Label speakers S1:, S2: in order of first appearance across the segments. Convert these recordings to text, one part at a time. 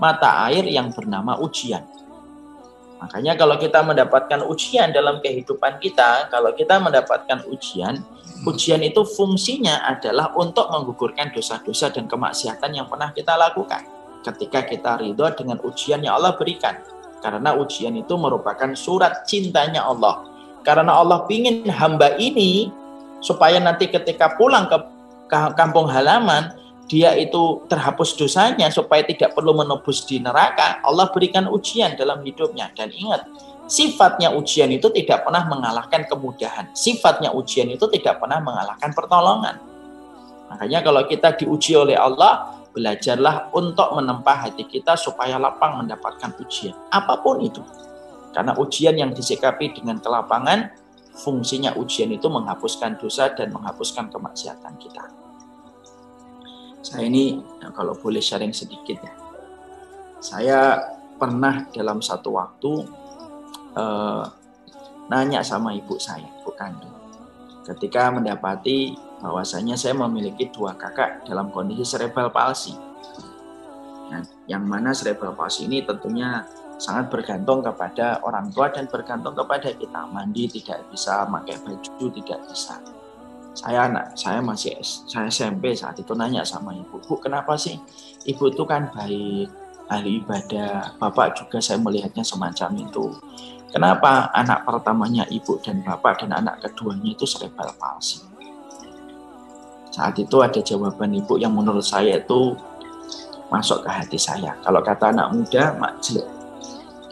S1: mata air yang bernama ujian. Makanya kalau kita mendapatkan ujian dalam kehidupan kita, kalau kita mendapatkan ujian itu fungsinya adalah untuk menggugurkan dosa-dosa dan kemaksiatan yang pernah kita lakukan. Ketika kita ridho dengan ujian yang Allah berikan. Karena ujian itu merupakan surat cintanya Allah. Karena Allah ingin hamba ini supaya nanti ketika pulang ke kampung halaman, dia itu terhapus dosanya supaya tidak perlu menebus di neraka. Allah berikan ujian dalam hidupnya. Dan ingat, sifatnya ujian itu tidak pernah mengalahkan kemudahan. Sifatnya ujian itu tidak pernah mengalahkan pertolongan. Makanya kalau kita diuji oleh Allah, belajarlah untuk menempa hati kita supaya lapang mendapatkan ujian. Apapun itu. Karena ujian yang disikapi dengan kelapangan, fungsinya ujian itu menghapuskan dosa dan menghapuskan kemaksiatan kita. Saya ini kalau boleh sharing sedikit ya. Saya pernah dalam satu waktu nanya sama ibu saya, ibu kandung. Ketika mendapati bahwasanya saya memiliki 2 kakak dalam kondisi cerebral palsy. Nah, yang mana cerebral palsy ini tentunya sangat bergantung kepada orang tua dan bergantung kepada kita. Mandi tidak bisa, pakai baju tidak bisa. Saya SMP saat itu nanya sama ibu, Bu, kenapa sih ibu itu kan baik, ahli ibadah, bapak juga saya melihatnya semacam itu. Kenapa anak pertamanya ibu dan bapak dan anak keduanya itu cerebral palsy? Saat itu ada jawaban ibu yang menurut saya itu masuk ke hati saya. Kalau kata anak muda, makjid.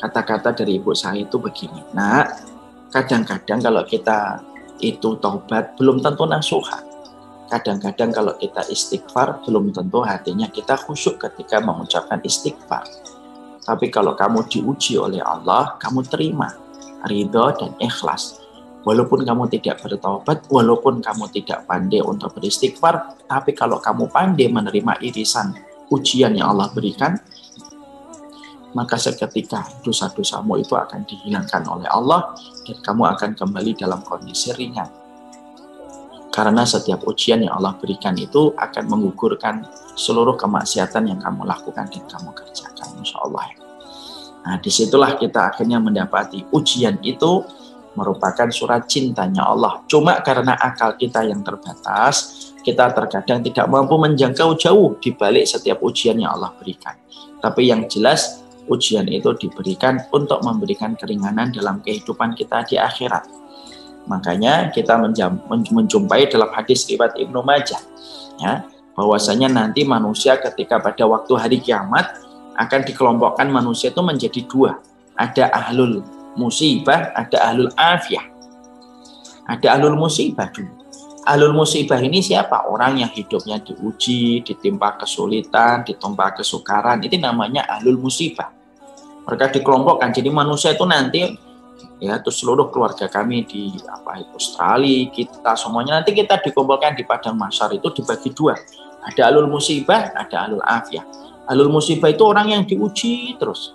S1: Kata-kata dari ibu saya itu begini, nak, kadang-kadang kalau kita itu taubat belum tentu nasuha. Kadang-kadang kalau kita istighfar belum tentu hatinya kita khusyuk ketika mengucapkan istighfar. Tapi kalau kamu diuji oleh Allah, kamu terima ridho dan ikhlas. Walaupun kamu tidak bertaubat, walaupun kamu tidak pandai untuk beristighfar, tapi kalau kamu pandai menerima irisan ujian yang Allah berikan, maka seketika dosa-dosamu itu akan dihilangkan oleh Allah dan kamu akan kembali dalam kondisi ringan. Karena setiap ujian yang Allah berikan itu akan menggugurkan seluruh kemaksiatan yang kamu lakukan dan kamu kerjakan. Masya Allah. Nah, disitulah kita akhirnya mendapati ujian itu merupakan surat cintanya Allah. Cuma karena akal kita yang terbatas, kita terkadang tidak mampu menjangkau jauh di balik setiap ujian yang Allah berikan. Tapi yang jelas, ujian itu diberikan untuk memberikan keringanan dalam kehidupan kita di akhirat. Makanya kita menjumpai dalam hadis riwayat Ibnu Majah, ya, bahwasanya nanti manusia ketika pada waktu hari kiamat akan dikelompokkan manusia itu menjadi 2. Ada ahlul musibah, ada ahlul afiyah. Ada ahlul musibah dulu. Ahlul musibah ini siapa? Orang yang hidupnya diuji, ditimpa kesulitan, ditimpa kesukaran. Itu namanya ahlul musibah. Mereka dikelompokkan. Jadi manusia itu nanti, ya, terus seluruh keluarga kami di Australia, kita semuanya nanti kita dikumpulkan di padang mahsyar itu dibagi 2. Ada ahlul musibah, ada ahlul afiyah. Ahlul musibah itu orang yang diuji terus.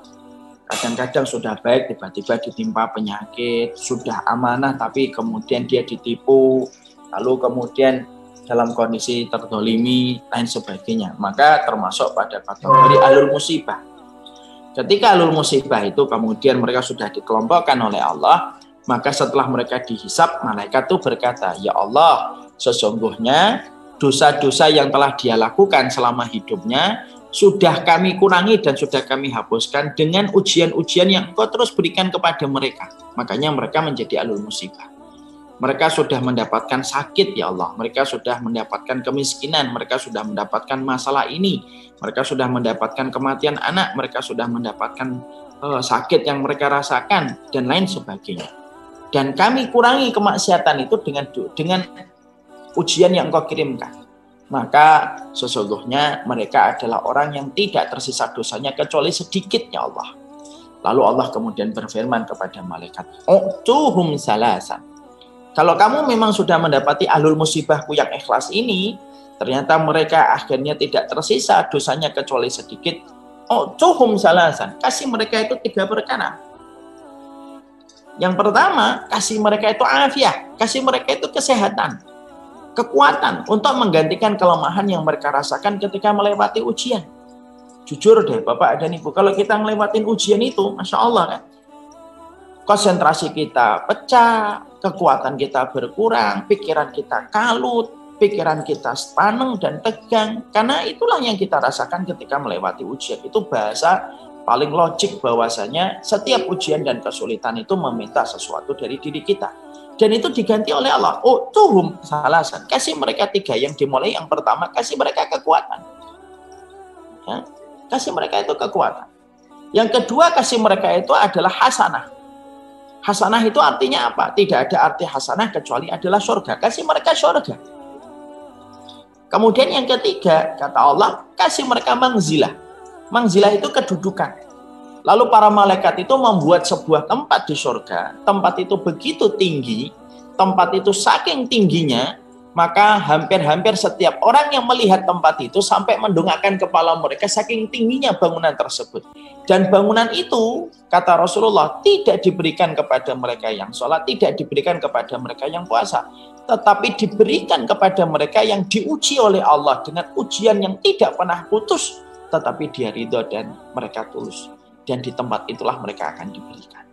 S1: Kadang-kadang sudah baik, tiba-tiba ditimpa penyakit, sudah amanah tapi kemudian dia ditipu, lalu kemudian dalam kondisi terdolimi, lain sebagainya. Maka termasuk pada kategori ahlul musibah. Ketika ahlul musibah itu kemudian mereka sudah dikelompokkan oleh Allah, maka setelah mereka dihisab, malaikat itu berkata, ya Allah, sesungguhnya dosa-dosa yang telah dia lakukan selama hidupnya sudah kami kurangi dan sudah kami hapuskan dengan ujian-ujian yang Engkau terus berikan kepada mereka. Makanya mereka menjadi ahlul musibah. Mereka sudah mendapatkan sakit, ya Allah. Mereka sudah mendapatkan kemiskinan. Mereka sudah mendapatkan masalah ini. Mereka sudah mendapatkan kematian anak. Mereka sudah mendapatkan sakit yang mereka rasakan dan lain sebagainya. Dan kami kurangi kemaksiatan itu dengan ujian yang Engkau kirimkan. Maka sesungguhnya mereka adalah orang yang tidak tersisa dosanya kecuali sedikit, ya Allah. Lalu Allah kemudian berfirman kepada malaikat, "U'tuhum salasan." Kalau kamu memang sudah mendapati ahlul musibahku yang ikhlas ini, ternyata mereka akhirnya tidak tersisa dosanya kecuali sedikit. U'tuhum salasan. Kasih mereka itu 3 perkara. Yang pertama, kasih mereka itu afiah, kasih mereka itu kesehatan, kekuatan untuk menggantikan kelemahan yang mereka rasakan ketika melewati ujian. Jujur deh Bapak dan Ibu, kalau kita ngelewatin ujian itu, Masya Allah kan, konsentrasi kita pecah, kekuatan kita berkurang, pikiran kita kalut, pikiran kita sepaneng dan tegang. Karena itulah yang kita rasakan ketika melewati ujian. Itu bahasa paling logik bahwasanya setiap ujian dan kesulitan itu meminta sesuatu dari diri kita. Dan itu diganti oleh Allah. Oh, tuhum salasan. Kasih mereka 3 yang dimulai. Yang pertama, kasih mereka kekuatan. Ya, kasih mereka itu kekuatan. Yang kedua, kasih mereka itu adalah hasanah. Hasanah itu artinya apa? Tidak ada arti hasanah kecuali adalah surga. Kasih mereka surga. Kemudian yang ketiga, kata Allah, kasih mereka mangzilah. Mangzilah itu kedudukan. Lalu para malaikat itu membuat sebuah tempat di surga. Tempat itu begitu tinggi, tempat itu saking tingginya, maka hampir-hampir setiap orang yang melihat tempat itu sampai mendongakkan kepala mereka saking tingginya bangunan tersebut. Dan bangunan itu, kata Rasulullah, tidak diberikan kepada mereka yang sholat, tidak diberikan kepada mereka yang puasa, tetapi diberikan kepada mereka yang diuji oleh Allah dengan ujian yang tidak pernah putus, tetapi dia ridho dan mereka tulus. Dan di tempat itulah mereka akan diberikan.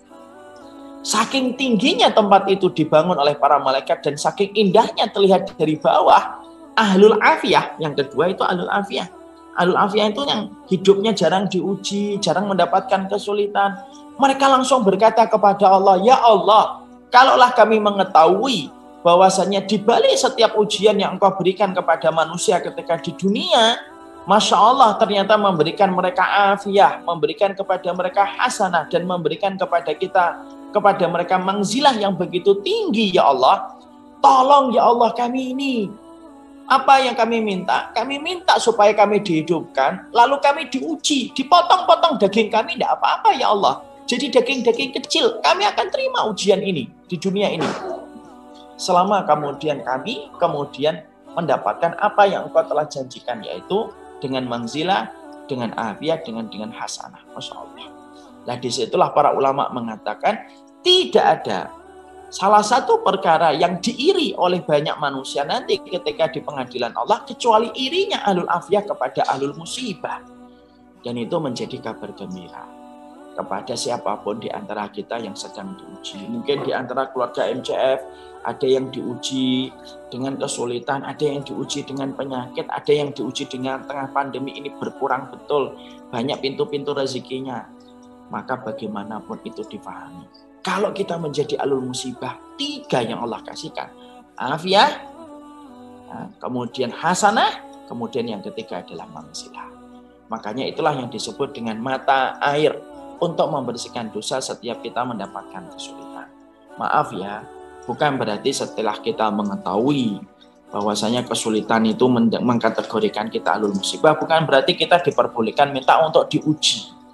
S1: Saking tingginya tempat itu dibangun oleh para malaikat dan saking indahnya terlihat dari bawah, ahlul afiyah, yang kedua itu ahlul afiyah. Ahlul afiyah itu yang hidupnya jarang diuji, jarang mendapatkan kesulitan. Mereka langsung berkata kepada Allah, ya Allah, kalaulah kami mengetahui bahwasanya di balik setiap ujian yang Engkau berikan kepada manusia ketika di dunia, Masya Allah ternyata memberikan mereka afiyah, memberikan kepada mereka hasanah, dan memberikan kepada mereka mangzilah yang begitu tinggi, ya Allah. Tolong ya Allah kami ini. Apa yang kami minta? Kami minta supaya kami dihidupkan, lalu kami diuji, dipotong-potong daging kami, tidak apa-apa ya Allah. Jadi daging-daging kecil, kami akan terima ujian ini di dunia ini. Selama kemudian kami mendapatkan apa yang Engkau telah janjikan, yaitu dengan mangzilah, dengan afiyah, dengan hasanah. Masya Allah. Nah disitulah para ulama mengatakan tidak ada salah satu perkara yang diiri oleh banyak manusia nanti ketika di pengadilan Allah kecuali irinya ahlul afiyah kepada ahlul musibah. Dan itu menjadi kabar gembira kepada siapapun di antara kita yang sedang diuji. Mungkin di antara keluarga MCF ada yang diuji dengan kesulitan, ada yang diuji dengan penyakit, ada yang diuji dengan tengah pandemi ini berkurang betul, banyak pintu-pintu rezekinya. Maka bagaimanapun itu dipahami. Kalau kita menjadi ahlul musibah, 3 yang Allah kasihkan. Afiyah, kemudian hasanah, kemudian yang ketiga adalah mangzilah. Makanya itulah yang disebut dengan mata air untuk membersihkan dosa setiap kita mendapatkan kesulitan. Maaf ya, bukan berarti setelah kita mengetahui bahwasanya kesulitan itu mengkategorikan kita ahlul musibah, bukan berarti kita diperbolehkan minta untuk diuji.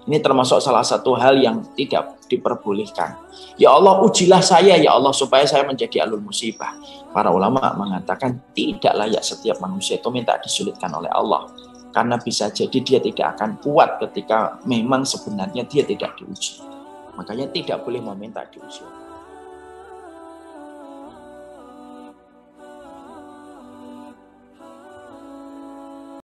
S1: Ini termasuk salah satu hal yang tidak diperbolehkan. Ya Allah, ujilah saya ya Allah supaya saya menjadi ahlul musibah. Para ulama mengatakan tidak layak setiap manusia itu minta disulitkan oleh Allah. Karena bisa jadi dia tidak akan kuat ketika memang sebenarnya dia tidak diuji. Makanya tidak boleh meminta diuji.